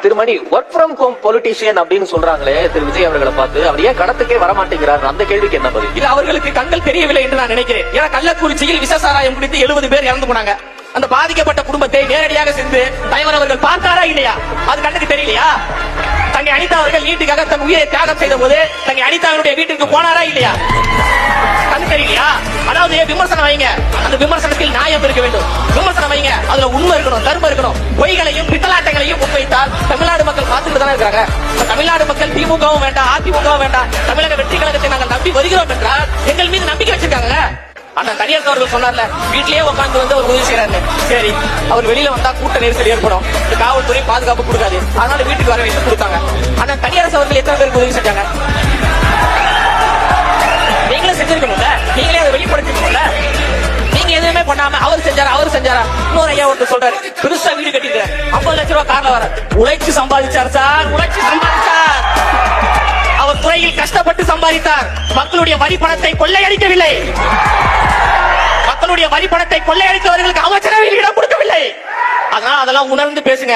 Thirumani work from home politician அப்படின்னு சொல்றாங்களே திரு விஜய் அவர்களை பார்த்து, அவர் ஏன் களத்துக்கே வரமாட்டேங்கிறார்? அந்த கேள்விக்கு என்ன பதில்? இது அவர்களுக்கு கண்கள் தெரியவில்லை என்று நான் நினைக்கிறேன். ஏன்னா கள்ளக்குறிச்சியில் விஷசாராயம் குடித்து 70 பேர் இறந்து போனாங்க. அந்த பாதிக்கப்பட்ட குடும்பத்தை நேரடியாக சென்று தலைவர் அவர்கள் பார்த்தாரா இல்லையா? அது கண்ணுக்கு தெரியலையா? தங்கை அனிதா அவர்கள் வீட்டுக்காக தன் உயிரை தியாகம் செய்த போது தங்கை அனிதாவுடைய வீட்டிற்கு போனாரா இல்லையா? கண்ணு தெரியலையா? அதாவது விமர்சனம் வைங்க, அந்த விமர்சனத்தில் நியாயம் இருக்க வேண்டும். விமர்சனம் வைங்க, அதுல உண்மை இருக்கணும், தர்மம் இருக்கணும். பொய்களையும் பித்தலாட்டங்களையும் முன்வைத்தால் தமிழ்நாடு மக்கள் பார்த்துட்டு தானே இருக்காங்க. தமிழ்நாடு மக்கள் திமுகவும் வேண்டாம், அதிமுகவும் வேண்டாம், தமிழக வெற்றி கழகத்தை நாங்கள் நம்பி வருகிறோம் என்றால் எங்கள் மீது நம்பிக்கை வச்சிருக்காங்க. ஆனா தனியார் அவர்கள் சொன்னார்ல, வீட்டிலேயே உட்கார்ந்து வந்து ஒரு உதவி செய்யறாரு. சரி, அவர் வெளியில வந்தா கூட்ட நெரிசல் ஏற்படும், இந்த காவல்துறை பாதுகாப்பு கொடுக்காது, அதனால வீட்டுக்கு வர வைத்து கொடுத்தாங்க. ஆனா தனியார் அவர்கள் எத்தனை பேருக்கு உதவி செஞ்சாங்க? நீங்களே செஞ்சிருக்கணும்ல, நீங்களே அதை வெளிப்படுத்திக்கணும்ல. நீங்க எதுவுமே பண்ணாம அவர் செஞ்சாரா? இன்னொரு ஐயா ஒருத்தர் சொல்றாரு, பெருசா வீடு கட்டிட்டு 50 லட்சம் ரூபாய் கார்ல வர உழைச்சு சம்பாதிச்சார் சார், உழைச்சு சம்பாதிச்சார். அவர் துறையில் கஷ்டப்பட்டு சம்பாதித்தார். மக்களுடைய வரி பணத்தை கொள்ளையடிக்கவில்லை. மக்களுடைய வரி பணத்தை கொள்ளையடித்தவர்களுக்கு அமைச்சரவையில் இடம் கொடுக்கவில்லை. அதனால அதெல்லாம் உணர்ந்து பேசுங்க.